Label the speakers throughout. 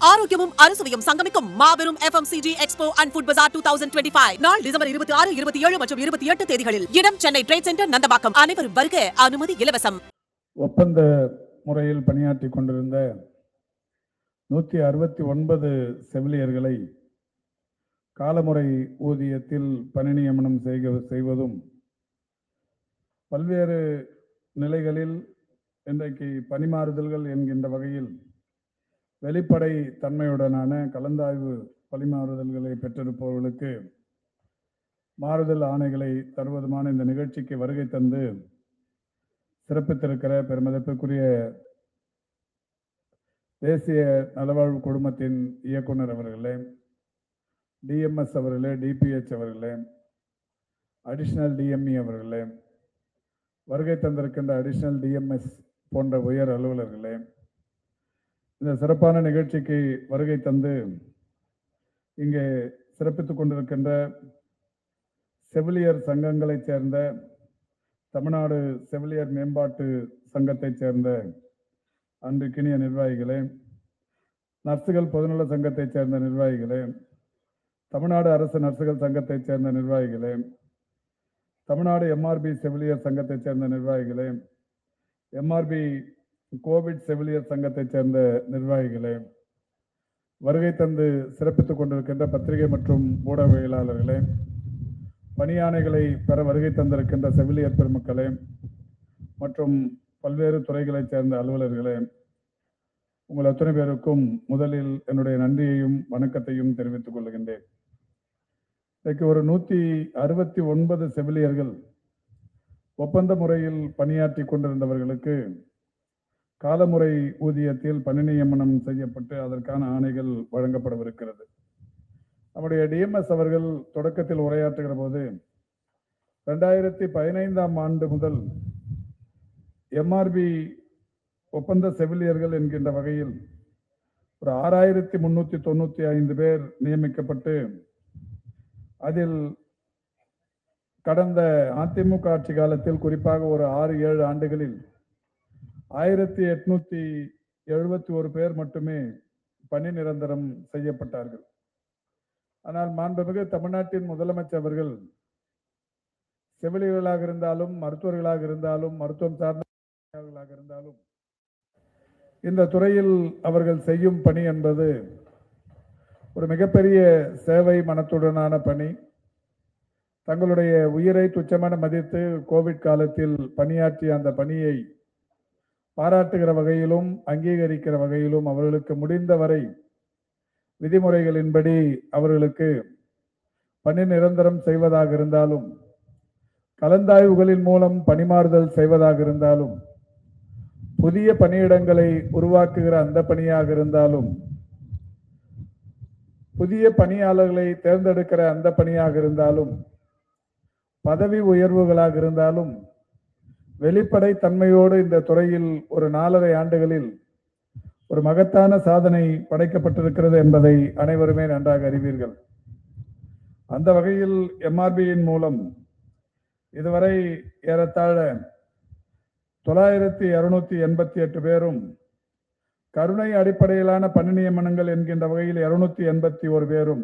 Speaker 1: ஆரோக்கியமும் அறுசுவையும் சங்கமிக்கும் மாபெரும் FMCG எக்ஸ்போ அண்ட் ஃபுட் பஜார் 2025 நாள் டிசம்பர் 26, 27 மற்றும் 28 தேதிகளில். இடம் சென்னை ட்ரேட் சென்டர், நந்தபாக்கம். அனைவரும் வருக. அனுமதி இலவசம்.
Speaker 2: ஒப்பந்த முறையில் பணியாற்றி கொண்டிருந்த 169 செவிலியர்களை காலமுறை ஊதியத்தில் பணி நியமனம் செய்வதும் பல்வேறு நிலைகளில் இன்றைக்கு பணிமாறுதல்கள் என்கின்ற வகையில் வெளிப்படை தன்மையுடனான கலந்தாய்வு பணிமாறுதல்களை பெற்றிருப்பவர்களுக்கு மாறுதல் ஆணைகளை தருவதுமான இந்த நிகழ்ச்சிக்கு வருகை தந்து சிறப்பித்திருக்கிற பெருமதிப்புக்குரிய தேசிய நலவாழ்வு குழுமத்தின் இயக்குனர் அவர்களே, டிஎம்எஸ் அவர்களே, டிபிஹெச் அவர்களே, அடிஷனல் டிஎம்இ அவர்களே, வருகை தந்திருக்கின்ற அடிஷனல் டிஎம்எஸ் போன்ற உயர் அலுவலர்களே, இந்த சிறப்பான நிகழ்ச்சிக்கு வருகை தந்து இங்கே சிறப்பித்துக் கொண்டிருக்கின்ற செவிலியர் சங்கங்களைச் சேர்ந்த தமிழ்நாடு செவிலியர் மேம்பாட்டு சங்கத்தைச் சேர்ந்த அன்பிற்கினிய நிர்வாகிகளே, நர்சுகள் பொதுநல சங்கத்தைச் சேர்ந்த நிர்வாகிகளே, தமிழ்நாடு அரசு நர்சுகள் சங்கத்தைச் சேர்ந்த நிர்வாகிகளே, தமிழ்நாடு எம்ஆர்பி செவிலியர் சங்கத்தைச் சேர்ந்த நிர்வாகிகளே, எம்ஆர்பி கோவிட் செவிலியர் சங்கத்தைச் சேர்ந்த நிர்வாகிகளே, வருகை தந்து சிறப்பித்துக் கொண்டிருக்கின்ற பத்திரிகை மற்றும் ஊடகவியலாளர்களே, பணியாணைகளை பெற வருகை தந்திருக்கின்ற செவிலியர் பெருமக்களே மற்றும் பல்வேறு துறைகளைச் சேர்ந்த அலுவலர்களே, உங்கள் அத்தனை பேருக்கும் முதலில் என்னுடைய நன்றியையும் வணக்கத்தையும் தெரிவித்துக் கொள்கின்றேன். இன்றைக்கு ஒரு 169 செவிலியர்கள் ஒப்பந்த முறையில் பணியாற்றி கொண்டிருந்தவர்களுக்கு காலமுறை ஊதியத்தில் பணி நியமனம் செய்யப்பட்டு அதற்கான ஆணைகள் வழங்கப்படவிருக்கிறது. நம்முடைய டிஎம்எஸ் அவர்கள் தொடக்கத்தில் உரையாற்றுகிற போது 2015ஆம் ஆண்டு முதல் எம்ஆர்பி ஒப்பந்த செவிலியர்கள் என்கின்ற வகையில் ஒரு 6395 பேர் நியமிக்கப்பட்டு அதில் கடந்த அதிமுக ஆட்சி காலத்தில் குறிப்பாக ஒரு 6-7 ஆண்டுகளில் 1871 பேர் மட்டுமே பணி நிரந்தரம் செய்யப்பட்டார்கள். ஆனால் மாண்புமிகு தமிழ்நாட்டின் முதலமைச்சர் அவர்கள் செவிலியர்களாக இருந்தாலும், மருத்துவர்களாக இருந்தாலும், மருத்துவம் சார்ந்தவர்களாக இருந்தாலும் இந்த துறையில் அவர்கள் செய்யும் பணி என்பது ஒரு மிகப்பெரிய சேவை மனத்துடனான பணி. தங்களுடைய உயிரை துச்சமான மதித்து கோவிட் காலத்தில் பணியாற்றிய அந்த பணியை பாராட்டுகிற வகையிலும் அங்கீகரிக்கிற வகையிலும் அவர்களுக்கு முடிந்தவரை விதிமுறைகளின்படி அவர்களுக்கு பணி நிரந்தரம் செய்வதாக இருந்தாலும், கலந்தாய்வுகளின் மூலம் பணிமாறுதல் செய்வதாக இருந்தாலும், புதிய பணியிடங்களை உருவாக்குகிற அந்த பணியாக இருந்தாலும், புதிய பணியாளர்களை தேர்ந்தெடுக்கிற அந்த பணியாக இருந்தாலும், பதவி உயர்வுகளாக இருந்தாலும், வெளிப்படை தன்மையோடு இந்த துறையில் ஒரு 4.5 ஆண்டுகளில் ஒரு மகத்தான சாதனை படைக்கப்பட்டிருக்கிறது என்பதை அனைவருமே நன்றாக அறிவீர்கள். அந்த வகையில் எம்ஆர்பியின் மூலம் இதுவரை ஏறத்தாழ 9288 பேரும், கருணை அடிப்படையிலான பணி நியமனங்கள் என்கின்ற வகையில் 281 பேரும்,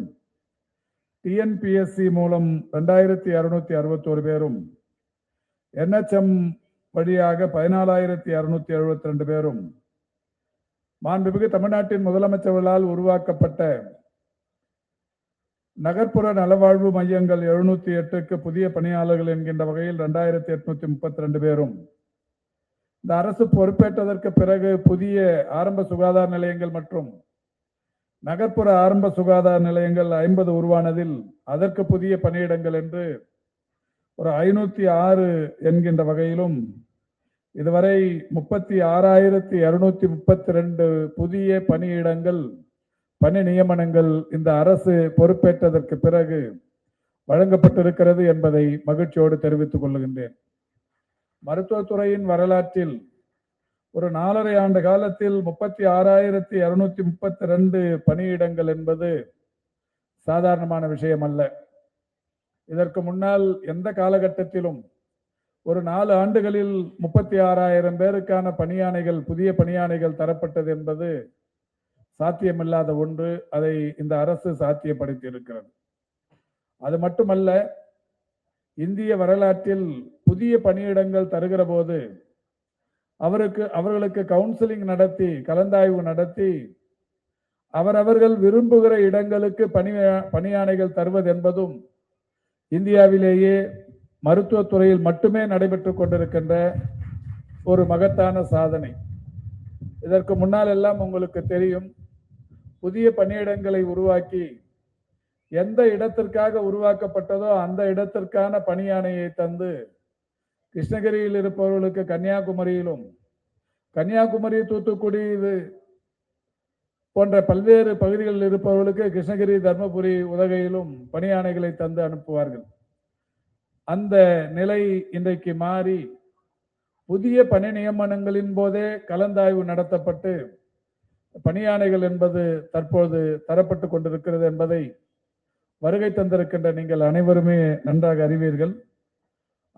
Speaker 2: டிஎன்பிஎஸ்சி மூலம் 2261 பேரும், என்எச்எம் வழியாக 14672 பேரும், மாண்புமிகு தமிழ்நாட்டின் முதலமைச்சர்களால் உருவாக்கப்பட்ட நகர்ப்புற நலவாழ்வு மையங்கள் 708க்கு புதிய பணியாளர்கள் என்கின்ற வகையில் 2832 பேரும், இந்த அரசு பொறுப்பேற்றதற்கு பிறகு புதிய ஆரம்ப சுகாதார நிலையங்கள் மற்றும் நகர்ப்புற ஆரம்ப சுகாதார நிலையங்கள் 50 உருவானதில் அதற்கு புதிய பணியிடங்கள் என்று ஒரு 506 என்கின்ற வகையிலும் இதுவரை 36,232 புதிய பணியிடங்கள், பணி நியமனங்கள் இந்த அரசு பொறுப்பேற்றதற்கு பிறகு வழங்கப்பட்டிருக்கிறது என்பதை மகிழ்ச்சியோடு தெரிவித்துக் கொள்கின்றேன். மருத்துவத்துறையின் வரலாற்றில் ஒரு 4.5 ஆண்டு காலத்தில் 36,232 பணியிடங்கள் என்பது சாதாரணமான விஷயம் அல்ல. இதற்கு முன்னால் எந்த காலகட்டத்திலும் ஒரு 4 ஆண்டுகளில் 36,000 பேருக்கான பணியாணைகள், புதிய பணியாணைகள் தரப்பட்டது என்பது சாத்தியமில்லாத ஒன்று. அதை இந்த அரசு சாத்தியப்படுத்தி இருக்கிறது. அது மட்டுமல்ல, இந்திய வரலாற்றில் புதிய பணியிடங்கள் தருகிற போது அவர்களுக்கு கவுன்சிலிங் நடத்தி, கலந்தாய்வு நடத்தி, அவரவர்கள் விரும்புகிற இடங்களுக்கு பணியாணைகள் தருவது என்பதும் இந்தியாவிலேயே மருத்துவத்துறையில் மட்டுமே நடைபெற்றுக் கொண்டிருக்கின்ற ஒரு மகத்தான சாதனை. இதற்கு முன்னால் எல்லாம் உங்களுக்கு தெரியும், புதிய பணியிடங்களை உருவாக்கி எந்த இடத்திற்காக உருவாக்கப்பட்டதோ அந்த இடத்திற்கான பணியாணையை தந்து, கிருஷ்ணகிரியில் இருப்பவர்களுக்கு கன்னியாகுமரியிலும், கன்னியாகுமரி தூத்துக்குடி போன்ற பல்வேறு பகுதிகளில் இருப்பவர்களுக்கு கிருஷ்ணகிரி தர்மபுரி உதகையிலும் பணியாணைகளை தந்து அனுப்புவார்கள். அந்த நிலை இன்றைக்கு மாறி புதிய பணி நியமனங்களின் போதே கலந்தாய்வு நடத்தப்பட்டு பணியாணைகள் என்பது தற்போது தரப்பட்டு கொண்டிருக்கிறது என்பதை வருகை தந்திருக்கின்ற நீங்கள் அனைவருமே நன்றாக அறிவீர்கள்.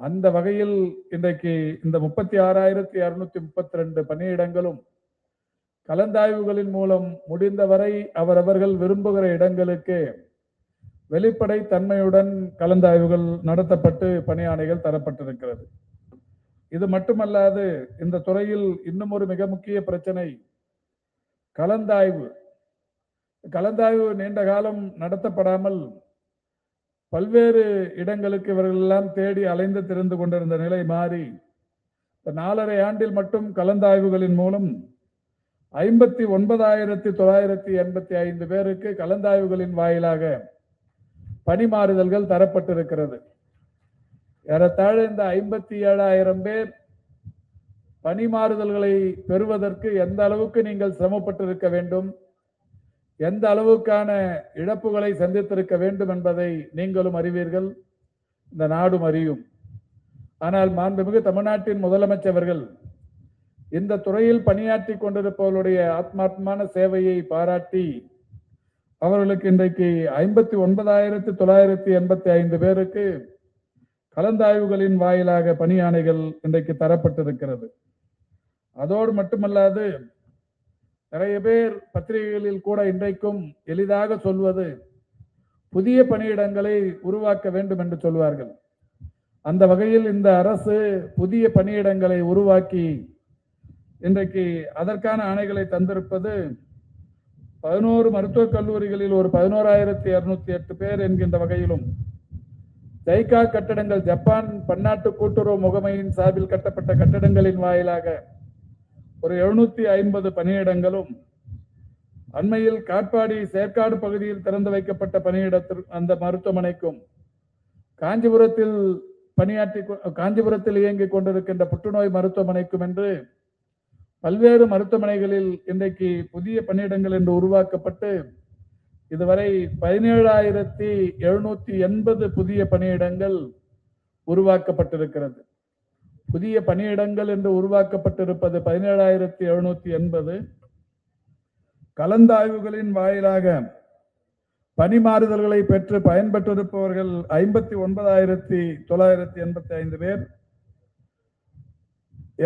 Speaker 2: அந்த வகையில் இன்றைக்கு இந்த 36,232 பணியிடங்களும் கலந்தாய்வுகளின் மூலம் முடிந்தவரை அவரவர்கள் விரும்புகிற இடங்களுக்கு வெளிப்படை தன்மையுடன் கலந்தாய்வுகள் நடத்தப்பட்டு பணியாணைகள் தரப்பட்டிருக்கிறது. இது மட்டுமல்லாது, இந்த துறையில் இன்னும் ஒரு மிக முக்கிய பிரச்சனை கலந்தாய்வு. கலந்தாய்வு நீண்ட காலம் நடத்தப்படாமல் பல்வேறு இடங்களுக்கு இவர்கள் எல்லாம் தேடி அலைந்து திரிந்து கொண்டிருந்த நிலை மாறி 4.5 ஆண்டில் மட்டும் கலந்தாய்வுகளின் மூலம் 59,985 பேருக்கு கலந்தாய்வுகளின் வாயிலாக பணிமாறுதல்கள் தரப்பட்டிருக்கிறது. ஏறத்தாழ இந்த 57,000 பேர் பணிமாறுதல்களை பெறுவதற்கு எந்த அளவுக்கு நீங்கள் சிரமப்பட்டிருக்க வேண்டும், எந்த அளவுக்கான இழப்புகளை சந்தித்திருக்க வேண்டும் என்பதை நீங்களும் அறிவீர்கள், இந்த நாடும் அறியும். ஆனால் மாண்புமிகு தமிழ்நாட்டின் முதலமைச்சர்கள் இந்த துறையில் பணியாற்றி கொண்டிருப்பவர்களுடைய ஆத்மார்த்தமான சேவையை பாராட்டி அவர்களுக்கு இன்றைக்கு 59,985 பேருக்கு கலந்தாய்வுகளின் வாயிலாக பணியாணைகள் இன்றைக்கு தரப்பட்டிருக்கிறது. அதோடு மட்டுமல்லாது, நிறைய பேர் பத்திரிகைகளில் கூட இன்றைக்கும் எளிதாக சொல்வது புதிய பணியிடங்களை உருவாக்க வேண்டும் என்று சொல்வார்கள். அந்த வகையில் இந்த அரசு புதிய பணியிடங்களை உருவாக்கி இன்றைக்கு அதற்கான ஆணைகளை தந்திருப்பது 11 மருத்துவக் கல்லூரிகளில் ஒரு 11,208 பேர் என்கின்ற வகையிலும், ஜைகா கட்டடங்கள், ஜப்பான் பன்னாட்டு கூட்டுறவு முகமையின் சார்பில் கட்டப்பட்ட கட்டடங்களின் வாயிலாக ஒரு 750 பணியிடங்களும், அண்மையில் காட்பாடி செயற்காடு பகுதியில் திறந்து வைக்கப்பட்ட பணியிடத்தில் அந்த மருத்துவமனைக்கும், காஞ்சிபுரத்தில் இயங்கிக் கொண்டிருக்கின்ற புற்றுநோய் மருத்துவமனைக்கும் என்று பல்வேறு மருத்துவமனைகளில் இன்றைக்கு புதிய பணியிடங்கள் என்று உருவாக்கப்பட்டு இதுவரை 17,780 புதிய பணியிடங்கள் உருவாக்கப்பட்டிருக்கிறது. புதிய பணியிடங்கள் என்று உருவாக்கப்பட்டிருப்பது 17,780. கலந்தாய்வுகளின் வாயிலாக பணிமாறுதல்களை பெற்று பயன்பெற்றிருப்பவர்கள் 59,985 பேர்.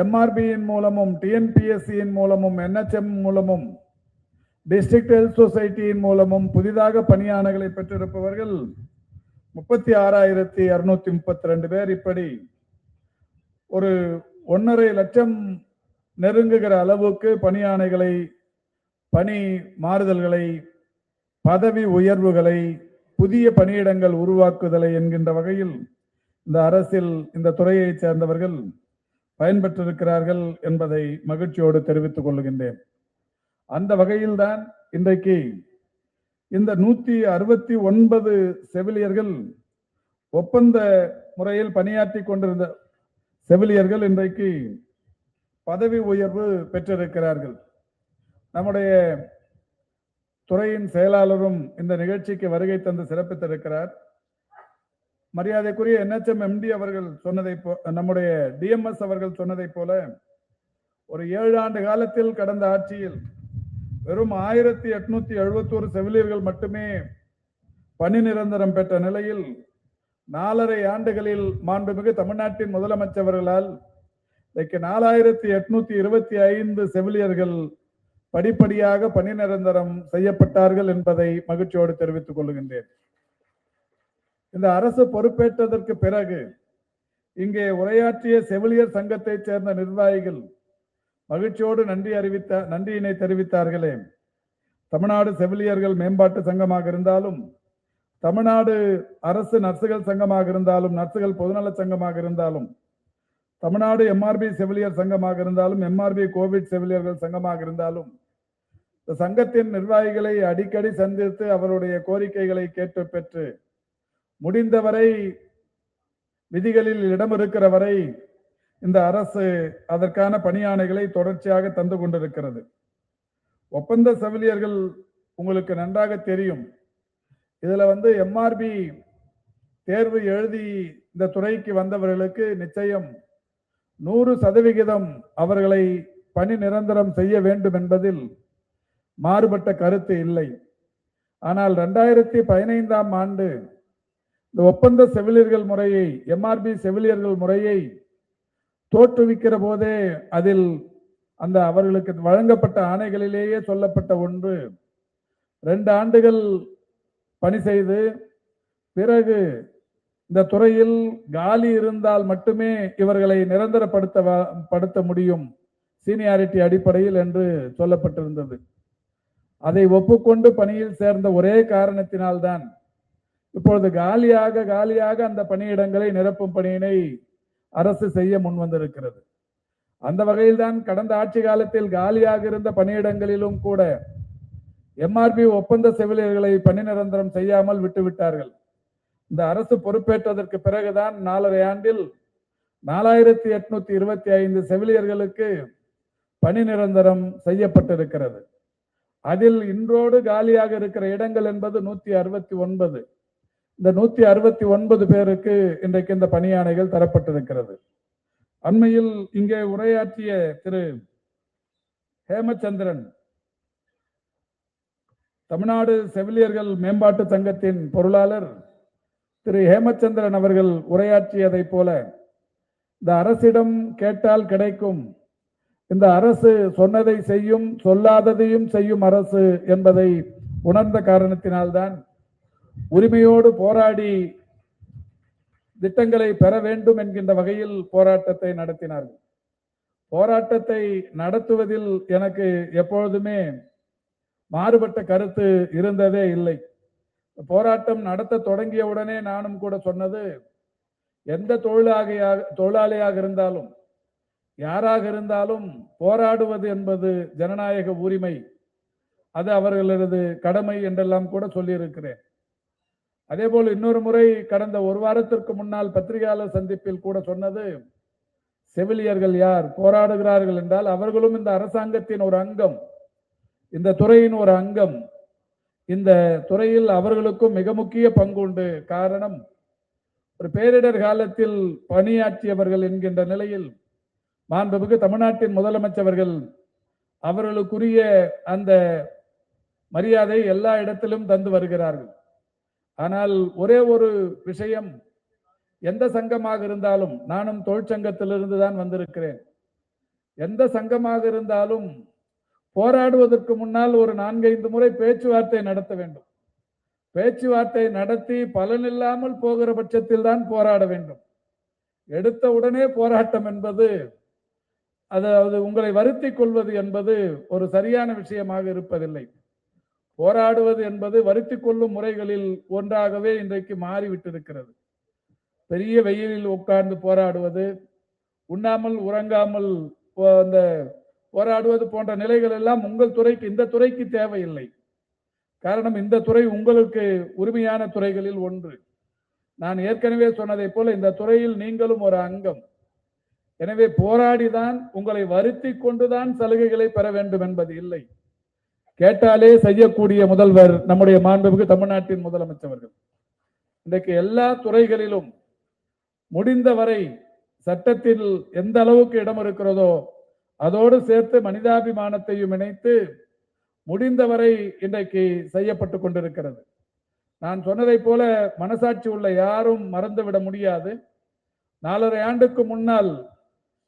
Speaker 2: எம்ஆர்பியின் மூலமும், டிஎன்பிஎஸ்சியின் மூலமும், NHM மூலமும், டிஸ்ட்ரிக்ட் ஹெல்த் சொசைட்டியின் மூலமும் புதிதாக பணியாணைகளை பெற்றிருப்பவர்கள் 36,232 பேர். இப்படி ஒரு 1.5 லட்சம் நெருங்குகிற அளவுக்கு பணியாணைகளை, பணி மாறுதல்களை, பதவி உயர்வுகளை, புதிய பணியிடங்கள் உருவாக்குதலை என்கின்ற வகையில் இந்த அரசில் இந்த துறையை சேர்ந்தவர்கள் பயன்பெற்றிருக்கிறார்கள் என்பதை மகிழ்ச்சியோடு தெரிவித்துக் கொள்கின்றேன். அந்த வகையில்தான் இன்றைக்கு இந்த 169 செவிலியர்கள், ஒப்பந்த முறையில் பணியாற்றி கொண்டிருந்த செவிலியர்கள் இன்றைக்கு பதவி உயர்வு பெற்றிருக்கிறார்கள். நம்முடைய துறையின் செயலாளரும் இந்த நிகழ்ச்சிக்கு வருகை தந்து சிறப்பித்திருக்கிறார். மரியாதைக்குரிய NHM MD அவர்கள் சொன்னதை நம்முடைய DMS அவர்கள் சொன்னதை போல ஒரு 7 ஆண்டு காலத்தில் கடந்த ஆட்சியில் வெறும் 1,871 செவிலியர்கள் மட்டுமே பணி நிரந்தரம் பெற்ற நிலையில் 4.5 ஆண்டுகளில் மாண்புமிகு தமிழ்நாட்டின் முதலமைச்சர்களால் 4,825 செவிலியர்கள் படிப்படியாக பணி நிரந்தரம் செய்யப்பட்டார்கள் என்பதை மகிழ்ச்சியோடு தெரிவித்துக் கொள்கின்றேன். இந்த அரசு பொறுப்பேற்றதற்கு பிறகு இங்கே உரையாற்றிய செவிலியர் சங்கத்தைச் சேர்ந்த நிர்வாகிகள் மகிழ்ச்சியோடு நன்றியினை தெரிவித்தார்களே. தமிழ்நாடு செவிலியர்கள் மேம்பாட்டு சங்கமாக இருந்தாலும், தமிழ்நாடு அரசு நர்சுகள் சங்கமாக இருந்தாலும், நர்சுகள் பொதுநல சங்கமாக இருந்தாலும், தமிழ்நாடு எம்ஆர்பி செவிலியர் சங்கமாக இருந்தாலும், எம்ஆர்பி கோவிட் செவிலியர்கள் சங்கமாக இருந்தாலும், இந்த சங்கத்தின் நிர்வாகிகளை அடிக்கடி சந்தித்து அவருடைய கோரிக்கைகளை கேட்டு பெற்று முடிந்தவரை விதிகளில் இடம் இருக்கிற வரை இந்த அரசு அதற்கான பணியாணைகளை தொடர்ச்சியாக தந்து கொண்டிருக்கிறது. ஒப்பந்த செவிலியர்கள் உங்களுக்கு நன்றாக தெரியும். இதுல எம்ஆர்பி தேர்வு எழுதி இந்த துறைக்கு வந்தவர்களுக்கு நிச்சயம் 100% அவர்களை பணி நிரந்தரம் செய்ய வேண்டும் என்பதில் மாறுபட்ட கருத்து இல்லை. ஆனால் 2015ஆம் ஆண்டு இந்த ஒப்பந்த செவிலியர்கள் முறையை, எம்ஆர்பி செவிலியர்கள் முறையை தோற்றுவிக்கிற போதே அதில் அந்த அவர்களுக்கு வழங்கப்பட்ட ஆணைகளிலேயே சொல்லப்பட்ட ஒன்று, 2 ஆண்டுகள் பணி செய்து பிறகு இந்த துறையில் காலி இருந்தால் மட்டுமே இவர்களை நிரந்தரப்படுத்த முடியும் சீனியாரிட்டி அடிப்படையில் என்று சொல்லப்பட்டிருந்தது. அதை ஒப்புக்கொண்டு பணியில் சேர்ந்த ஒரே காரணத்தினால்தான் இப்பொழுது காலியாக அந்த பணியிடங்களை நிரப்பும் பணியினை அரசு செய்ய முன்வந்திருக்கிறது. அந்த வகையில் தான் கடந்த ஆட்சி காலத்தில் காலியாக இருந்த பணியிடங்களிலும் கூட எம்ஆர்பி ஒப்பந்த செவிலியர்களை பணி நிரந்தரம் செய்யாமல் விட்டுவிட்டார்கள். இந்த அரசு பொறுப்பேற்றதற்கு பிறகுதான் 4.5 ஆண்டில் 4825 செவிலியர்களுக்கு பணி நிரந்தரம் செய்யப்பட்டிருக்கிறது. அதில் இன்றோடு காலியாக இருக்கிற இடங்கள் என்பது 169. இந்த 169 பேருக்கு இன்றைக்கு இந்த பணியாணைகள் தரப்பட்டிருக்கிறது. அண்மையில் இங்கே உரையாற்றிய திரு ஹேமச்சந்திரன், தமிழ்நாடு செவிலியர்கள் மேம்பாட்டு சங்கத்தின் பொருளாளர் திரு ஹேமச்சந்திரன் அவர்கள் உரையாற்றியதை போல, இந்த அரசிடம் கேட்டால் கிடைக்கும், இந்த அரசு சொன்னதை செய்யும், சொல்லாததையும் செய்யும் அரசு என்பதை உணர்ந்த காரணத்தினால்தான் உரிமையோடு போராடி திட்டங்களை பெற வேண்டும் என்கின்ற வகையில் போராட்டத்தை நடத்தினார்கள். போராட்டத்தை நடத்துவதில் எனக்கு எப்பொழுதுமே மாறுபட்ட கருத்து இருந்ததே இல்லை. போராட்டம் நடத்த தொடங்கிய உடனே நானும் கூட சொன்னது, எந்த தொழிலாளியாக இருந்தாலும் யாராக இருந்தாலும் போராடுவது என்பது ஜனநாயக உரிமை, அது அவர்களது கடமை என்றெல்லாம் கூட சொல்லியிருக்கிறேன். அதே போல் இன்னொரு முறை கடந்த 1 வாரத்திற்கு முன்னால் பத்திரிகையாளர் சந்திப்பில் கூட சொன்னது, செவிலியர்கள் யார் போராடுகிறார்கள் என்றால் அவர்களும் இந்த அரசாங்கத்தின் ஒரு அங்கம், இந்த துறையின் ஒரு அங்கம். இந்த துறையில் அவர்களுக்கும் மிக முக்கிய பங்கு உண்டு. காரணம், ஒரு பேரிடர் காலத்தில் பணியாற்றியவர்கள் என்கின்ற நிலையில் மாண்புமிகு தமிழ்நாட்டின் முதலமைச்சர்கள் அவர்களுக்குரிய அந்த மரியாதை எல்லா இடத்திலும் தந்து வருகிறார்கள். ஆனால் ஒரே ஒரு விஷயம், எந்த சங்கமாக இருந்தாலும், நானும் தொழிற்சங்கத்திலிருந்து தான் வந்திருக்கிறேன், எந்த சங்கமாக இருந்தாலும் போராடுவதற்கு முன்னால் ஒரு 4-5 முறை பேச்சுவார்த்தை நடத்த வேண்டும். பேச்சுவார்த்தை நடத்தி பலனில்லாமல் போகிற பட்சத்தில் தான் போராட வேண்டும். எடுத்த உடனே போராட்டம் என்பது, அதாவது உங்களை வருத்திக் கொள்வது என்பது ஒரு சரியான விஷயமாக இருப்பதில்லை. போராடுவது என்பது வருத்திக் கொள்ளும் முறைகளில் ஒன்றாகவே இன்றைக்கு மாறிவிட்டிருக்கிறது. பெரிய வெயிலில் உட்கார்ந்து போராடுவது, உண்ணாமல் உறங்காமல் அந்த போராடுவது போன்ற நிலைகள் எல்லாம் உங்கள் துறைக்கு, இந்த துறைக்கு தேவையில்லை. காரணம், இந்த துறை உங்களுக்கு உரிமையான துறைகளில் ஒன்று. நான் ஏற்கனவே சொன்னதை போல இந்த துறையில் நீங்களும் ஒரு அங்கம். எனவே போராடிதான், உங்களை வருத்தி கொண்டுதான் சலுகைகளை பெற வேண்டும் என்பது இல்லை. கேட்டாலே செய்யக்கூடிய முதல்வர் நம்முடைய மாண்புமிகு தமிழ்நாட்டின் முதலமைச்சர்கள். இன்றைக்கு எல்லா துறைகளிலும் முடிந்தவரை சட்டத்தில் எந்த அளவுக்கு இடம் இருக்கிறதோ அதோடு சேர்த்து மனிதாபிமானத்தையும் இணைத்து முடிந்தவரை இன்றைக்கு செய்யப்பட்டு கொண்டிருக்கிறது. நான் சொன்னதை போல மனசாட்சி உள்ள யாரும் மறந்துவிட முடியாது. 4.5 ஆண்டுக்கு முன்னால்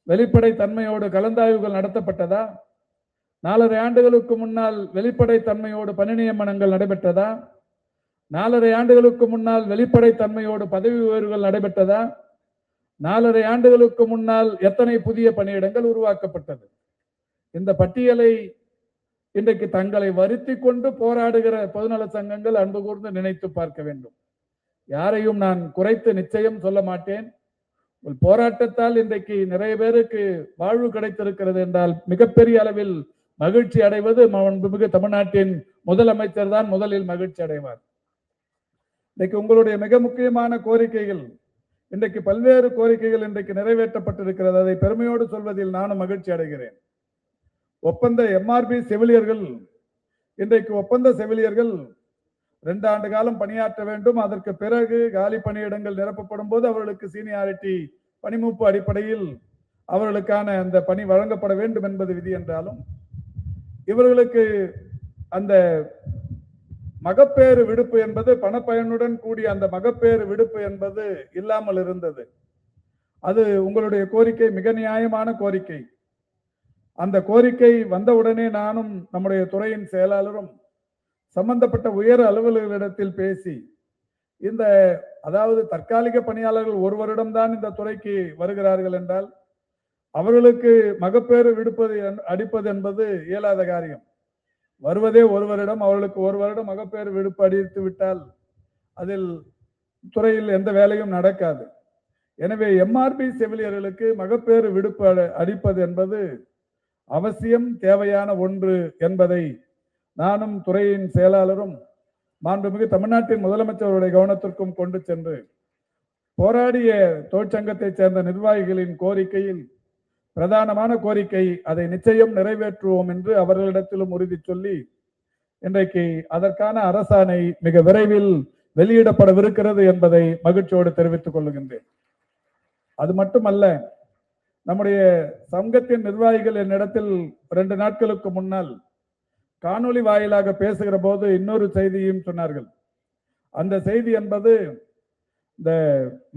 Speaker 2: வெளிப்படை தன்மையோடு கலந்தாய்வுகள் நடத்தப்பட்டதா? 4.5 ஆண்டுகளுக்கு முன்னால் வெளிப்படைத்தன்மையோடு பணி நியமனங்கள் நடைபெற்றதா? 4.5 ஆண்டுகளுக்கு முன்னால் வெளிப்படைத்தன்மையோடு பதவி உயர்வுகள் நடைபெற்றதா? 4.5 ஆண்டுகளுக்கு முன்னால் எத்தனை புதிய பணியிடங்கள் உருவாக்கப்பட்டது? இந்த பட்டியலை இன்றைக்கு தங்களை வருத்தி கொண்டு போராடுகிற பொதுநல சங்கங்கள் அன்பு கூர்ந்து நினைத்து பார்க்க வேண்டும். யாரையும் நான் குறைத்து நிச்சயம் சொல்ல மாட்டேன். போராட்டத்தால் இன்றைக்கு நிறைய பேருக்கு வாழ்வு கிடைத்திருக்கிறது என்றால் மிகப்பெரிய அளவில் மகிழ்ச்சி அடைவது மாண்புமிகு தமிழ்நாட்டின் முதலமைச்சர் தான் முதலில் மகிழ்ச்சி அடைவார். இன்றைக்கு உங்களுடைய மிக முக்கியமான கோரிக்கைகள், இன்றைக்கு பல்வேறு கோரிக்கைகள் இன்றைக்கு நிறைவேற்றப்பட்டிருக்கிறது. அதை பெருமையோடு சொல்வதில் நானும் மகிழ்ச்சி அடைகிறேன். ஒப்பந்த MRB செவிலியர்கள், இன்றைக்கு ஒப்பந்த செவிலியர்கள் 2 ஆண்டு காலம் பணியாற்ற வேண்டும். அதற்கு பிறகு காலி பணியிடங்கள் நிரப்பப்படும் போது அவர்களுக்கு சீனியாரிட்டி பணிமூப்பு அடிப்படையில் அவர்களுக்கான அந்த பணி வழங்கப்பட வேண்டும் என்பது விதி என்றாலும், இவர்களுக்கு அந்த மகப்பேறு விடுப்பு என்பது பணப்பயனுடன் கூடிய அந்த மகப்பேறு விடுப்பு என்பது இல்லாமல் இருந்தது. அது உங்களுடைய கோரிக்கை மிக நியாயமான கோரிக்கை. அந்த கோரிக்கை வந்தவுடனே நானும் நம்முடைய துறையின் செயலாளரும் சம்பந்தப்பட்ட உயர் அலுவலர்களிடத்தில் பேசி, இந்த அதாவது தற்காலிக பணியாளர்கள் 1 வருடம் தான் இந்த துறைக்கு வருகிறார்கள் என்றால் அவர்களுக்கு மகப்பேறு விடுப்பது அடிப்பது என்பது இயலாத காரியம். வருவதே 1 வருடம், அவர்களுக்கு 1 வருடம் மகப்பேறு விடுப்பு அடித்து விட்டால் அதில் துறையில் எந்த வேலையும் நடக்காது. எனவே MRB செவிலியர்களுக்கு மகப்பேறு விடுப்பு அளிப்பது என்பது அவசியம், தேவையான ஒன்று என்பதை நானும் துறையின் செயலாளரும் மாண்புமிகு தமிழ்நாட்டின் முதலமைச்சருடைய கவனத்திற்கும் கொண்டு சென்று போராடிய தொழிற்சங்கத்தைச் சேர்ந்த நிர்வாகிகளின் கோரிக்கையில் பிரதானமான கோரிக்கை, அதை நிச்சயம் நிறைவேற்றுவோம் என்று அவர்களிடத்திலும் உறுதி சொல்லி இன்றைக்கு அதற்கான அரசாணை மிக விரைவில் வெளியிடப்படவிருக்கிறது என்பதை மகிழ்ச்சியோடு தெரிவித்துக் கொள்கின்றேன். அது மட்டுமல்ல, நம்முடைய சங்கத்தின் நிர்வாகிகள் என்னிடத்தில் 2 நாட்களுக்கு முன்னால் காணொலி வாயிலாக பேசுகிற போது இன்னொரு செய்தியும் சொன்னார்கள். அந்த செய்தி என்பது இந்த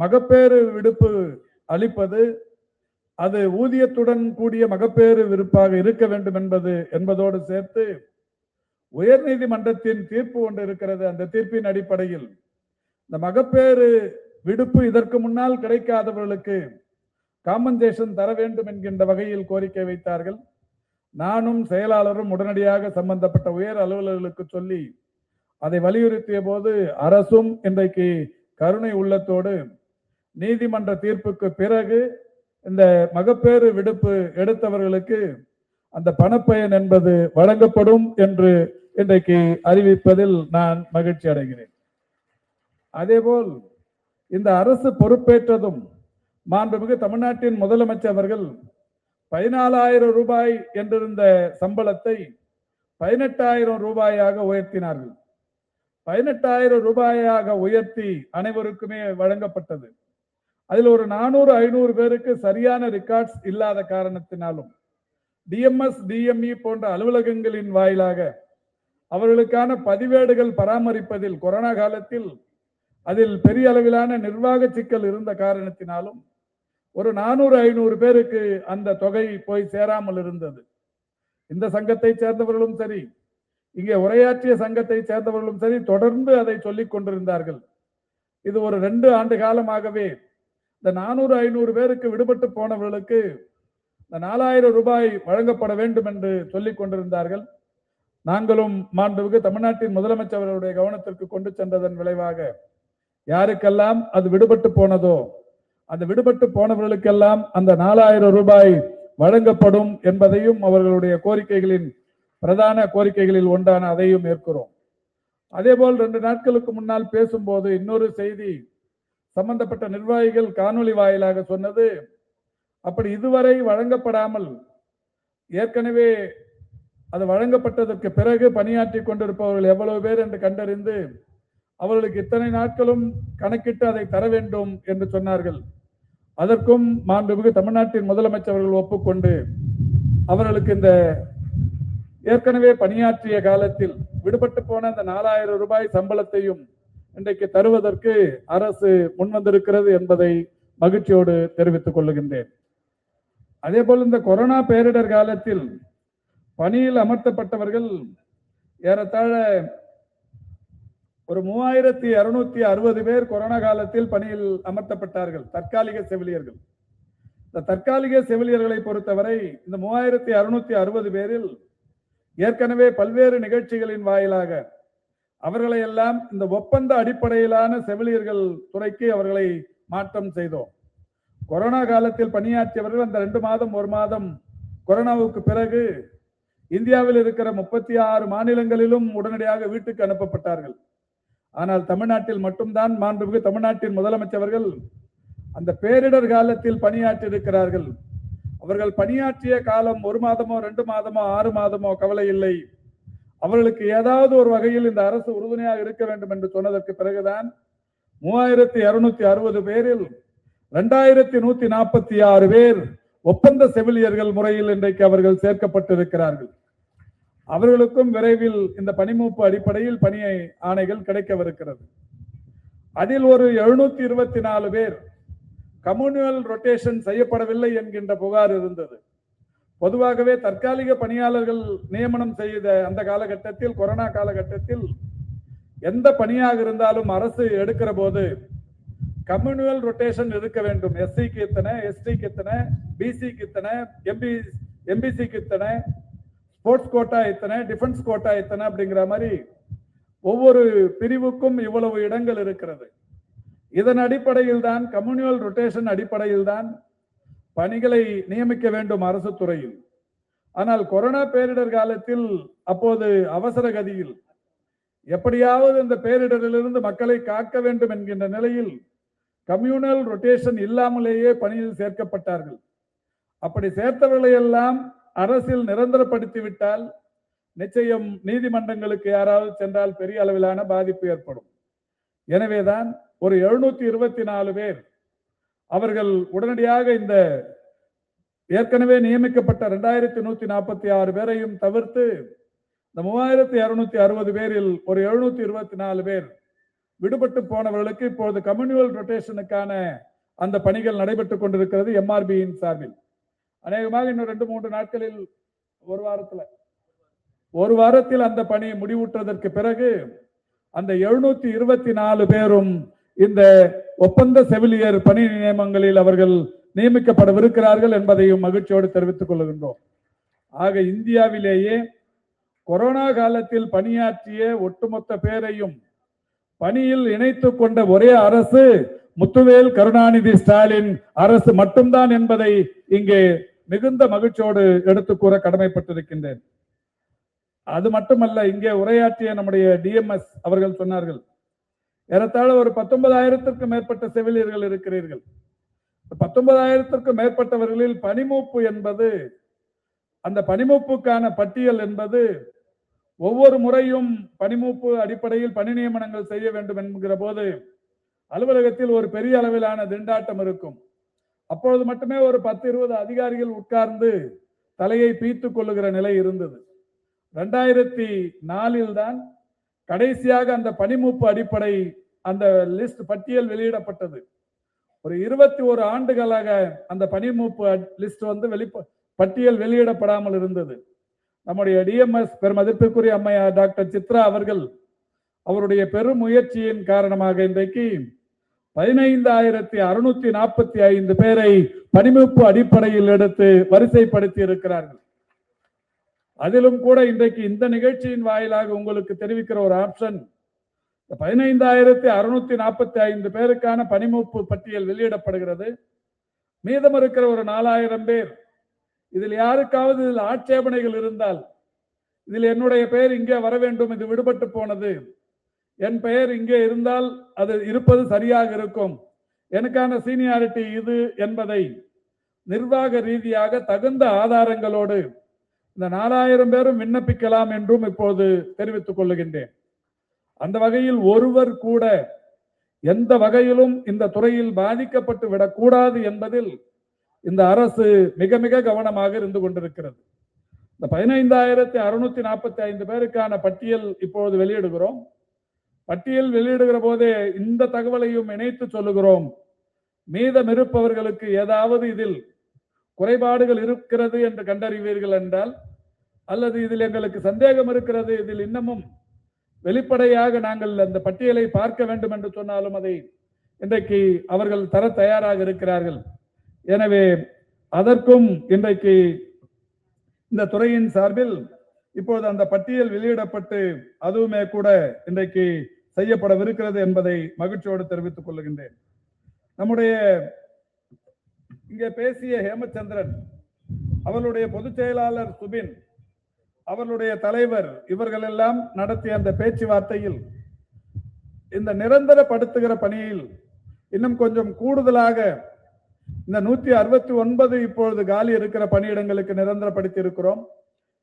Speaker 2: மகப்பேறு விடுப்பு அளிப்பது அது ஊதியத்துடன் கூடிய மகப்பேறு விடுப்பாக இருக்க வேண்டும் என்பதோடு சேர்த்து உயர்நீதிமன்றத்தின் தீர்ப்பு ஒன்று இருக்கிறது. அந்த தீர்ப்பின் அடிப்படையில் இந்த மகப்பேறு விடுப்பு இதற்கு முன்னால் கிடைக்காதவர்களுக்கு காம்பன்சேஷன் தர வேண்டும் என்கின்ற வகையில் கோரிக்கை வைத்தார்கள். நானும் செயலாளரும் உடனடியாக சம்பந்தப்பட்ட உயர் அலுவலர்களுக்கு சொல்லி அதை வலியுறுத்திய போது அரசும் இன்றைக்கு கருணை உள்ளத்தோடு நீதிமன்ற தீர்ப்புக்கு பிறகு இந்த மகப்பேறு விடுப்பு எடுத்தவர்களுக்கு அந்த பணப்பயன் என்பது வழங்கப்படும் என்று இன்றைக்கு அறிவிப்பதில் நான் மகிழ்ச்சி அடைகிறேன். அதேபோல் இந்த அரசு பொறுப்பேற்றதும் மாண்புமிகு தமிழ்நாட்டின் முதலமைச்சர் அவர்கள் 14,000 ரூபாய் என்றிருந்த சம்பளத்தை 18,000 ரூபாயாக உயர்த்தினார்கள். 18,000 ரூபாயாக உயர்த்தி அனைவருக்குமே வழங்கப்பட்டது. அதில் ஒரு 400-500 பேருக்கு சரியான ரெக்கார்ட்ஸ் இல்லாத காரணத்தினாலும் DMS DME போன்ற அலுவலகங்களின் வாயிலாக அவர்களுக்கான பதிவேடுகள் பராமரிப்பதில் கொரோனா காலத்தில் அதில் பெரிய அளவிலான நிர்வாக சிக்கல் இருந்த காரணத்தினாலும் ஒரு 400-500 பேருக்கு அந்த தொகை போய் சேராமல் இருந்தது. இந்த சங்கத்தை சேர்ந்தவர்களும் சரி, இங்கே உரையாற்றிய சங்கத்தை சேர்ந்தவர்களும் சரி, தொடர்ந்து அதை சொல்லிக் கொண்டிருந்தார்கள். இது ஒரு 2 ஆண்டு காலமாகவே இந்த 400-500 பேருக்கு விடுபட்டு போனவர்களுக்கு இந்த 4,000 ரூபாய் வழங்கப்பட வேண்டும் என்று சொல்லிக் கொண்டிருந்தார்கள். நாங்களும் மாண்புமிகு தமிழ்நாட்டின் முதலமைச்சர் அவர்களுடைய கவனத்திற்கு கொண்டு சென்றதன் விளைவாக யாருக்கெல்லாம் அது விடுபட்டு போனதோ அந்த விடுபட்டு போனவர்களுக்கெல்லாம் அந்த 4,000 ரூபாய் வழங்கப்படும் என்பதையும் அவர்களுடைய கோரிக்கைகளின் பிரதான கோரிக்கைகளில் ஒன்றான அதையும் ஏற்கிறோம். அதேபோல் 2 நாட்களுக்கு முன்னால் பேசும்போது இன்னொரு செய்தி சம்பந்தப்பட்ட நிர்வாகிகள் காணொலி வாயிலாக சொன்னது, அப்படி இதுவரை வழங்கப்படாமல் ஏற்கனவே அது வழங்கப்பட்டதற்கு பிறகு பணியாற்றி கொண்டிருப்பவர்கள் எவ்வளவு பேர் என்று கண்டறிந்து அவர்களுக்கு இத்தனை நாட்களும் கணக்கிட்டு அதை தர வேண்டும் என்று சொன்னார்கள். அதற்கும் மாண்புமிகு தமிழ்நாட்டின் முதலமைச்சர் அவர்கள் ஒப்புக்கொண்டு அவர்களுக்கு இந்த ஏற்கனவே பணியாற்றிய காலத்தில் விடுபட்டு போன அந்த 4,000 ரூபாய் சம்பளத்தையும் இன்றைக்கு தருவதற்கு அரசு முன்வந்திருக்கிறது என்பதை மகிழ்ச்சியோடு தெரிவித்துக் கொள்ளுகின்றேன். அதே போல் இந்த கொரோனா பேரிடர் காலத்தில் பணியில் அமர்த்தப்பட்டவர்கள் ஏறத்தாழ ஒரு 3660 பேர் கொரோனா காலத்தில் பணியில் அமர்த்தப்பட்டார்கள், தற்காலிக செவிலியர்கள். இந்த தற்காலிக செவிலியர்களை பொறுத்தவரை இந்த 3660 பேரில் ஏற்கனவே பல்வேறு நிகழ்ச்சிகளின் வாயிலாக அவர்களை எல்லாம் இந்த ஒப்பந்த அடிப்படையிலான செவிலியர்கள் துறைக்கு அவர்களை மாற்றம் செய்தோம். கொரோனா காலத்தில் பணியாற்றியவர்கள் அந்த 2 மாதம் 1 மாதம் கொரோனாவுக்கு பிறகு இந்தியாவில் இருக்கிற 36 மாநிலங்களிலும் உடனடியாக வீட்டுக்கு அனுப்பப்பட்டார்கள். ஆனால் தமிழ்நாட்டில் மட்டும்தான் மாண்புமிகு தமிழ்நாட்டின் முதலமைச்சர்கள் அந்த பேரிடர் காலத்தில் பணியாற்றி இருக்கிறார்கள். அவர்கள் பணியாற்றிய காலம் 1 மாதமோ 2 மாதமோ 6 மாதமோ கவலை இல்லை, அவர்களுக்கு ஏதாவது ஒரு வகையில் இந்த அரசு உறுதுணையாக இருக்க வேண்டும் என்று சொன்னதற்கு பிறகுதான் 3260 பேரில் 2146 பேர் ஒப்பந்த செவிலியர்கள் முறையில் இன்றைக்கு அவர்கள் சேர்க்கப்பட்டிருக்கிறார்கள். அவர்களுக்கும் விரைவில் இந்த பணிமூப்பு அடிப்படையில் பணி ஆணைகள் கிடைக்கவிருக்கிறது. அதில் ஒரு 724 பேர் கம்யூனியல் ரொட்டேஷன் செய்யப்படவில்லை என்கின்ற புகார் இருந்தது. பொதுவாகவே தற்காலிக பணியாளர்கள் நியமனம் செய்த அந்த காலகட்டத்தில், கொரோனா காலகட்டத்தில் எந்த பணியாக இருந்தாலும் அரசு எடுக்கிற போது கம்யூனியல் ரொட்டேஷன் இருக்க வேண்டும். எஸ்சிக்கு இத்தனை, எஸ்டிக்கு இத்தனை, பிசிக்கு இத்தனை, எம்பிசிக்கு இத்தனை, ஸ்போர்ட்ஸ் கோட்டா இத்தனை, டிஃபென்ஸ் கோட்டா இத்தனை அப்படிங்கிற மாதிரி ஒவ்வொரு பிரிவுக்கும் இவ்வளவு இடங்கள் இருக்கிறது. இதன் அடிப்படையில் தான், கம்யூனியல் ரொட்டேஷன் அடிப்படையில் தான் பணிகளை நியமிக்க வேண்டும் அரசு துறையில். ஆனால் கொரோனா பேரிடர் காலத்தில் அப்போது அவசர கதியில் எப்படியாவது இந்த பேரிடரிலிருந்து மக்களை காக்க வேண்டும் என்கின்ற நிலையில் கம்யூனல் ரொட்டேஷன் இல்லாமலேயே பணியில் சேர்க்கப்பட்டார்கள். அப்படி சேர்த்தவர்களை எல்லாம் அரசில் நிரந்தரப்படுத்திவிட்டால் நிச்சயம் நீதிமன்றங்களுக்கு யாராவது சென்றால் பெரிய அளவிலான பாதிப்பு ஏற்படும். எனவேதான் ஒரு 724 பேர் அவர்கள் உடனடியாக இந்த ஏற்கனவே நியமிக்கப்பட்ட 2146 பேரையும் தவிர்த்து இந்த 3260 பேரில் ஒரு 724 பேர் விடுபட்டு போனவர்களுக்கு இப்போது கம்யூனியல் ரொட்டேஷனுக்கான அந்த பணிகள் நடைபெற்றுக் கொண்டிருக்கிறது எம்ஆர்பியின் சார்பில். அநேகமாக இன்னும் 2-3 நாட்களில், ஒரு வாரத்தில் அந்த பணி முடிவுற்றதற்கு பிறகு அந்த 724 பேரும் இந்த ஒப்பந்த செவிலியர் பணி நியமனங்களில் அவர்கள் நியமிக்கப்படவிருக்கிறார்கள் என்பதையும் மகிழ்ச்சியோடு தெரிவித்துக் கொள்கின்றோம். ஆக இந்தியாவிலேயே கொரோனா காலத்தில் பணியாற்றிய ஒட்டுமொத்த பேரையும் பணியில் இணைத்துக் கொண்ட ஒரே அரசு முத்துவேல் கருணாநிதி ஸ்டாலின் அரசு மட்டும்தான் என்பதை இங்கே மிகுந்த மகிழ்ச்சியோடு எடுத்து கூற கடமைப்பட்டிருக்கின்றேன். அது மட்டுமல்ல, இங்கே உரையாற்றிய நம்முடைய டிஎம்எஸ் அவர்கள் சொன்னார்கள், ஏறத்தாழ ஒரு 19,000க்கும் மேற்பட்ட செவிலியர்கள் இருக்கிறீர்கள். 19,000க்கும் மேற்பட்டவர்களில் பணிமூப்பு என்பது, அந்த பணிமூப்புக்கான பட்டியல் என்பது ஒவ்வொரு முறையும் பணிமூப்பு அடிப்படையில் பணி நியமனங்கள் செய்ய வேண்டும் என்கிற போது அலுவலகத்தில் ஒரு பெரிய அளவிலான திண்டாட்டம் இருக்கும். அப்பொழுது மட்டுமே ஒரு 10-20 அதிகாரிகள் உட்கார்ந்து தலையை பீத்துக் கொள்ளுகிற நிலை இருந்தது. 2004 தான் கடைசியாக அந்த பணிமூப்பு அடிப்படை அந்த லிஸ்ட் பட்டியல் வெளியிடப்பட்டது. ஒரு 21 ஆண்டுகளாக அந்த பணிமூப்பு லிஸ்ட் பட்டியல் வெளியிடப்படாமல் இருந்தது. நம்முடைய டிஎம்எஸ் பெருமதிப்பிற்குரிய அம்மையார் டாக்டர் சித்ரா அவர்கள் அவருடைய பெரும் முயற்சியின் காரணமாக இன்றைக்கு 15,645 பேரை பணிமூப்பு அடிப்படையில் எடுத்து வரிசைப்படுத்தி இருக்கிறார்கள். அதிலும் கூட இன்றைக்கு இந்த நிகழ்ச்சியின் வாயிலாக உங்களுக்கு தெரிவிக்கிற ஒரு ஆப்ஷன், 15,645 பேருக்கான பணிமூப்பு பட்டியல் வெளியிடப்படுகிறது. மீதம் இருக்கிற ஒரு 4,000 பேர், இதில் யாருக்காவது இதில் ஆட்சேபனைகள் இருந்தால், இதில் என்னுடைய பெயர் இங்கே வர வேண்டும், இது விடுபட்டு போனது, என் பெயர் இங்கே இருந்தால் அது இருப்பது சரியாக இருக்கும், எனக்கான சீனியாரிட்டி இது என்பதை நிர்வாக ரீதியாக தகுந்த ஆதாரங்களோடு இந்த 4,000 பேரும் விண்ணப்பிக்கலாம் என்றும் இப்போது தெரிவித்துக் கொள்ளுகின்றேன். அந்த வகையில் ஒருவர் கூட எந்த வகையிலும் இந்த துறையில் பாதிக்கப்பட்டு விடக்கூடாது என்பதில் இந்த அரசு மிக மிக கவனமாக இருந்து கொண்டிருக்கிறது. இந்த 15,645 பேருக்கான பட்டியல் இப்போது வெளியிடுகிறோம். பட்டியல் வெளியிடுகிற போதே இந்த தகவலையும் இணைத்து சொல்லுகிறோம். மீதம் இருப்பவர்களுக்கு ஏதாவது இதில் குறைபாடுகள் இருக்கிறது என்று கண்டறிவீர்கள் என்றால் அல்லது இதில் எங்களுக்கு சந்தேகம் இருக்கிறது, இதில் இன்னமும் வெளிப்படையாக நாங்கள் அந்த பட்டியலை பார்க்க வேண்டும் என்று சொன்னாலும் அதை இன்றைக்கு அவர்கள் தர தயாராக இருக்கிறார்கள். எனவே அதற்கும் இன்றைக்கு இந்த துறையின் சார்பில் இப்பொழுது அந்த பட்டியல் வெளியிடப்பட்டு அதுவுமே கூட இன்றைக்கு செய்யப்படவிருக்கிறது என்பதை மகிழ்ச்சியோடு தெரிவித்துக் கொள்கின்றேன். நம்முடைய இங்கே பேசிய ஹேமச்சந்திரன், அவர்களுடைய பொதுச் செயலாளர் சுபின், அவர்களுடைய தலைவர், இவர்கள் எல்லாம் நடத்திய அந்த பேச்சுவார்த்தையில் இந்த நிரந்தரப்படுத்துகிற பணியில் இன்னும் கொஞ்சம் கூடுதலாக இந்த 169 இப்பொழுது காலி இருக்கிற பணியிடங்களுக்கு நிரந்தரப்படுத்தி இருக்கிறோம்.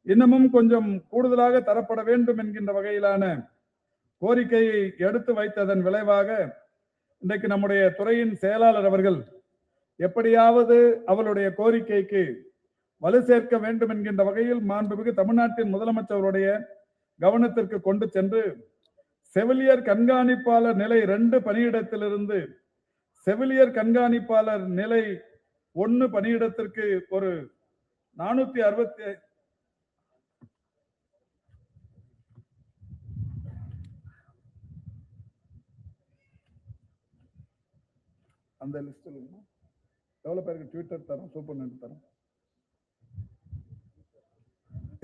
Speaker 2: இன்னமும் கொஞ்சம் கூடுதலாக தரப்பட வேண்டும் என்கின்ற வகையிலான கோரிக்கையை எடுத்து வைத்ததன் விளைவாக இன்றைக்கு நம்முடைய துறையின் செயலாளர் அவர்கள் எப்படியாவது அவருடைய கோரிக்கைக்கு வலு சேர்க்க வேண்டும் என்கின்ற வகையில் மாண்புமிகு தமிழ்நாட்டின் முதலமைச்சருடைய கவனத்திற்கு கொண்டு சென்று செவிலியர் கண்காணிப்பாளர் நிலை 2 பணியிடத்திலிருந்து செவிலியர் கண்காணிப்பாளர் நிலை 1 பணியிடத்திற்கு ஒரு 460 அந்த லிஸ்டில் எவ்வளவு பேருக்கு ட்விட்டர் தரும், சூப்பர் தரும்.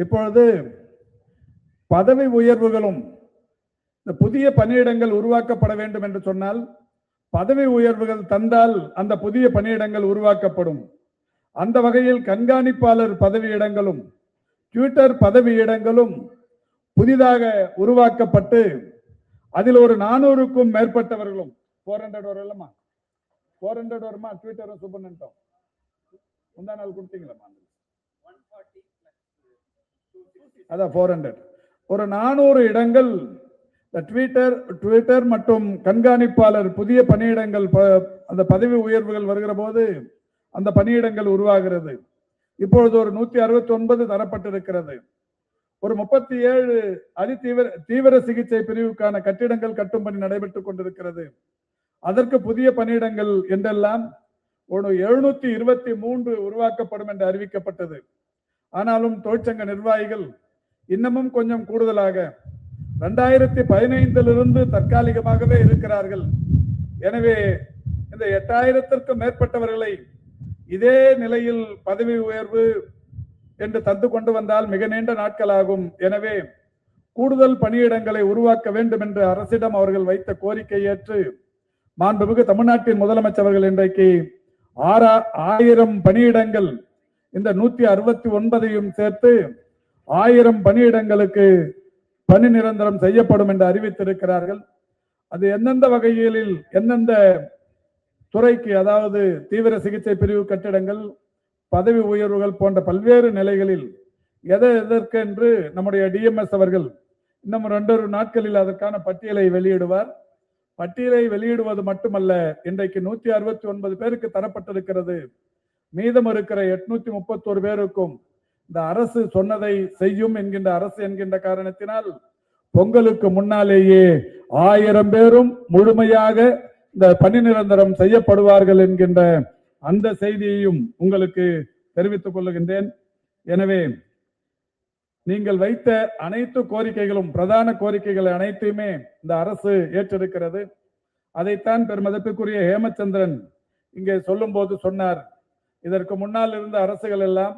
Speaker 2: இப்பொழுது பதவி உயர்வுகளும் இந்த புதிய பணியிடங்கள் உருவாக்கப்பட வேண்டும் என்று சொன்னால் பதவி உயர்வுகள் தந்தால் அந்த புதிய பணியிடங்கள் உருவாக்கப்படும். அந்த வகையில் கண்காணிப்பாளர் பதவியிடங்களும் ட்விட்டர் பதவியிடங்களும் புதிதாக உருவாக்கப்பட்டு அதில் ஒரு 400க்கும் மேற்பட்டவர்களும் 400 வரலாமா, 400 வருமா? ட்விட்டரும் சூப்பர் முந்தா நாள் கொடுத்தீங்களா? அதான் 400, ஒரு 400 இடங்கள் ட்விட்டர் மற்றும் கண்காணிப்பாளர் புதிய பணியிடங்கள், அந்த பதவி உயர்வுகள் வருகிற போது அந்த பணியிடங்கள் உருவாகிறது. இப்பொழுது ஒரு 169 தரப்பட்டிருக்கிறது. ஒரு 37 தீவிர சிகிச்சை பிரிவுக்கான கட்டிடங்கள் கட்டும் பணி நடைபெற்றுக் கொண்டிருக்கிறது. அதற்கு புதிய பணியிடங்கள் என்றெல்லாம் ஒரு 723 உருவாக்கப்படும் என்று அறிவிக்கப்பட்டது. ஆனாலும் தொழிற்சங்க நிர்வாகிகள் இன்னமும் கொஞ்சம் கூடுதலாக 2015 தற்காலிகமாகவே இருக்கிறார்கள். எனவே இந்த 8000க்கும் மேற்பட்டவர்களை இதே நிலையில் பதவி உயர்வு என்று தந்து கொண்டு வந்தால் மிக நீண்ட நாட்களாகும். எனவே கூடுதல் பணியிடங்களை உருவாக்க வேண்டும் என்று அரசிடம் அவர்கள் வைத்த கோரிக்கை ஏற்று மாண்புமிகு தமிழ்நாட்டின் முதலமைச்சர் அவர்கள் இன்றைக்கு 6000 பணியிடங்கள், இந்த 169ஐயும் சேர்த்து 1000 பணியிடங்களுக்கு பணி நிரந்தரம் செய்யப்படும் என்று அறிவித்திருக்கிறார்கள். அது எந்தெந்த வகைகளில் எந்தெந்த துறைக்கு, அதாவது தீவிர சிகிச்சை பிரிவு கட்டிடங்கள், பதவி உயர்வுகள் போன்ற பல்வேறு நிலைகளில் எதற்கென்று நம்முடைய டிஎம்எஸ் அவர்கள் இன்னும் 2 நாட்களில் அதற்கான பட்டியலை வெளியிடுவார். பட்டியலை வெளியிடுவது மட்டுமல்ல, இன்றைக்கு 169 பேருக்கு தரப்பட்டிருக்கிறது. மீதம் இருக்கிற 831 பேருக்கும் இந்த அரசு சொன்னதை செய்யும் என்கின்ற அரசு என்கின்ற காரணத்தினால் பொங்கலுக்கு முன்னாலேயே 1000 பேரும் முழுமையாக இந்த பணி நிரந்தரம் செய்யப்படுவார்கள் என்கின்ற அந்த செய்தியையும் உங்களுக்கு தெரிவித்துக் கொள்ளுகின்றேன். எனவே நீங்கள் வைத்த அனைத்து கோரிக்கைகளும், பிரதான கோரிக்கைகள் அனைத்தையுமே இந்த அரசு ஏற்றிருக்கிறது. அதைத்தான் பெருமதிப்புக்குரிய ஹேமச்சந்திரன் இங்கே சொல்லும் போது சொன்னார், இதற்கு முன்னால் இருந்த அரசுகள் எல்லாம்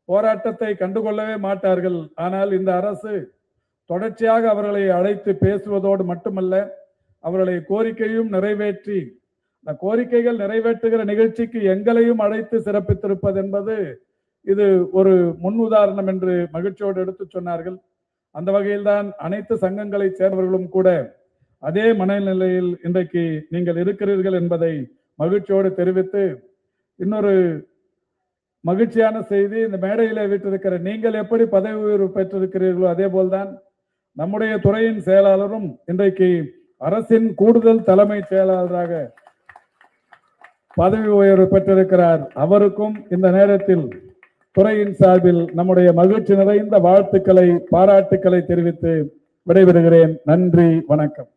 Speaker 2: போராட்டத்தை கண்டுகொள்ளவே மாட்டார்கள். ஆனால் இந்த அரசு தொடர்ச்சியாக அவர்களை அழைத்து பேசுவதோடு மட்டுமல்ல, அவர்களை கோரிக்கையும் நிறைவேற்றி, இந்த கோரிக்கைகள் நிறைவேற்றுகிற நிகழ்ச்சிக்கு எங்களையும் அழைத்து சிறப்பித்திருப்பது என்பது இது ஒரு முன் உதாரணம் என்று மகிழ்ச்சியோடு எடுத்து சொன்னார்கள். அந்த வகையில் தான் அனைத்து சங்கங்களை சேர்ந்தவர்களும் கூட அதே மனநிலையில் இன்றைக்கு நீங்கள் இருக்கிறீர்கள் என்பதை மகிழ்ச்சியோடு தெரிவித்து, இன்னொரு மகிழ்ச்சியான செய்தி, இந்த மேடையில வீட்டிருக்கிற நீங்கள் எப்படி பதவி உயர்வு பெற்றிருக்கிறீர்களோ அதே போல்தான் நம்முடைய துறையின் செயலாளரும் இன்றைக்கு அரசின் கூடுதல் தலைமை செயலாளராக பதவி உயர்வு பெற்றிருக்கிறார். அவருக்கும் இந்த நேரத்தில் துறையின் சார்பில் நம்முடைய மகிழ்ச்சி நிறைந்த வாழ்த்துக்களை, பாராட்டுக்களை தெரிவித்து விடைபெறுகிறேன். நன்றி, வணக்கம்.